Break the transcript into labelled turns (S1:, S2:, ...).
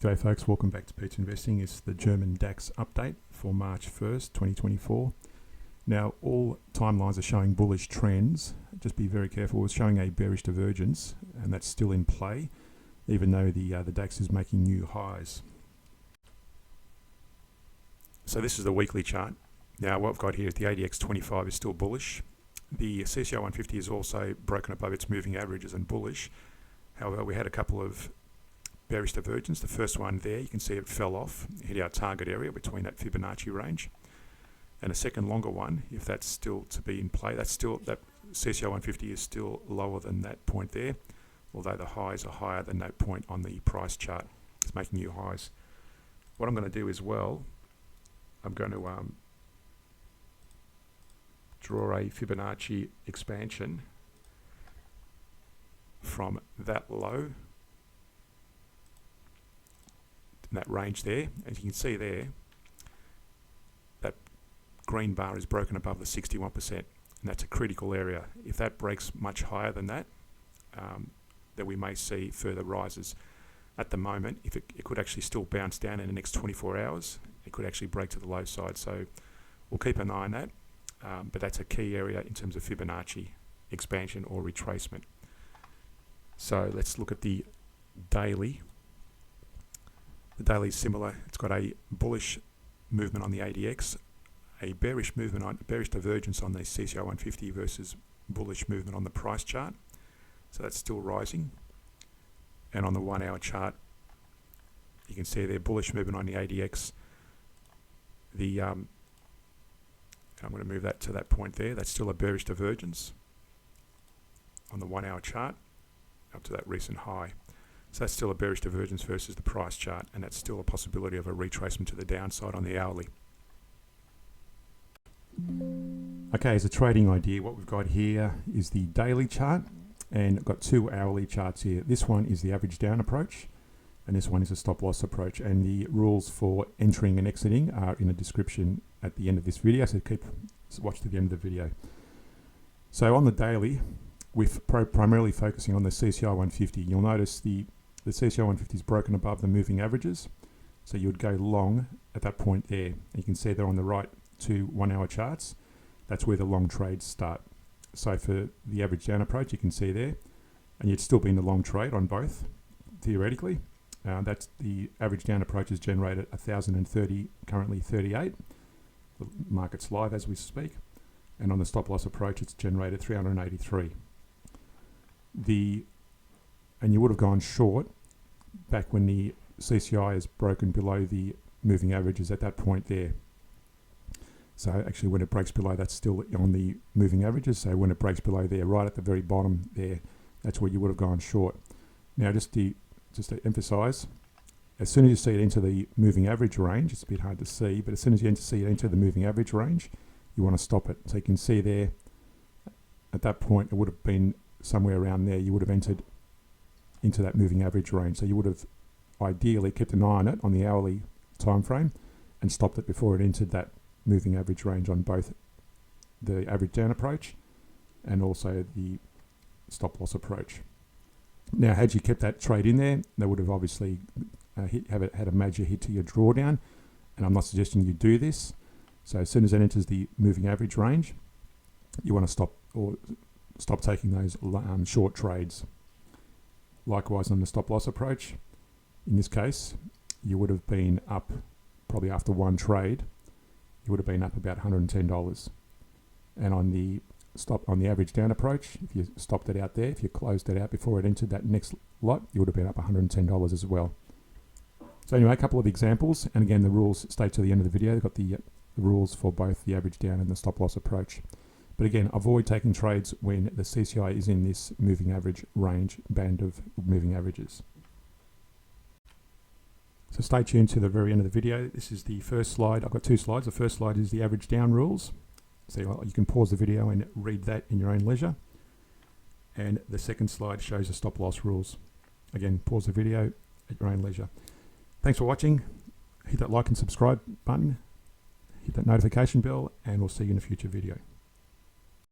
S1: G'day folks, welcome back to Pete's Investing. It's the German DAX update for March 1st, 2024. Now, all timelines are showing bullish trends. Just be very careful. It's showing a bearish divergence, and that's still in play, even though the DAX is making new highs. So this is the weekly chart. Now, what I've got here is the ADX 25 is still bullish. The CCI 150 is also broken above its moving averages and bullish. However, we had a couple of bearish divergence. The first one there, you can see it fell off, hit our target area between that Fibonacci range. And a second longer one, if that's still to be in play, that's still, that CCI 150 is still lower than that point there, although the highs are higher than that point on the price chart. It's making new highs. What I'm going to do as well, I'm going to draw a Fibonacci expansion from that low, that range there. As you can see there, that green bar is broken above the 61%, and that's a critical area. If that breaks much higher than that, then we may see further rises. At the moment, if it could actually still bounce down in the next 24 hours, it could actually break to the low side. So we'll keep an eye on that, but that's a key area in terms of Fibonacci expansion or retracement. So let's look at the daily. The daily is similar. It's got a bullish movement on the ADX, a bearish movement on bearish divergence on the CCI 150 versus bullish movement on the price chart. So that's still rising. And on the 1 hour chart, you can see there bullish movement on the ADX. I'm going to move that to that point there. That's still a bearish divergence on the 1 hour chart up to that recent high. So that's still a bearish divergence versus the price chart, and that's still a possibility of a retracement to the downside on the hourly. Okay, as a trading idea, what we've got here is the daily chart, and I've got two hourly charts here. This one is the average down approach, and this one is a stop loss approach, and the rules for entering and exiting are in the description at the end of this video, so watch to the end of the video. So on the daily, we're primarily focusing on the CCI 150. You'll notice the CCI 150 is broken above the moving averages, so you would go long at that point there. And you can see there on the right two 1 hour charts, that's where the long trades start. So for the average down approach, you can see there, and you'd still be in the long trade on both, theoretically. That's the average down approach is generated 1,030, currently 38. The market's live as we speak. And on the stop loss approach, it's generated 383. And you would have gone short back when the CCI is broken below the moving averages at that point there. So actually when it breaks below, that's still on the moving averages. So when it breaks below there, right at the very bottom there, that's where you would have gone short. Now just to emphasize, as soon as you see it into the moving average range, it's a bit hard to see, but as soon as you see it into the moving average range, you want to stop it. So you can see there, at that point, it would have been somewhere around there. You would have entered into that moving average range. So you would have ideally kept an eye on it on the hourly time frame and stopped it before it entered that moving average range on both the average down approach and also the stop loss approach. Now, had you kept that trade in there, they would have obviously had a major hit to your drawdown, and I'm not suggesting you do this. So as soon as it enters the moving average range, you want to stop taking those short trades. Likewise on the stop loss approach, in this case, you would have been up probably after one trade, you would have been up about $110. And on the average down approach, if you stopped it out there, if you closed it out before it entered that next lot, you would have been up $110 as well. So anyway, a couple of examples, and again, the rules stay to the end of the video. They've got the rules for both the average down and the stop loss approach. But again, avoid taking trades when the CCI is in this moving average range band of moving averages. So stay tuned to the very end of the video. This is the first slide. I've got two slides. The first slide is the average down rules. So you can pause the video and read that in your own leisure. And the second slide shows the stop loss rules. Again, pause the video at your own leisure. Thanks for watching. Hit that like and subscribe button. Hit that notification bell, and we'll see you in a future video.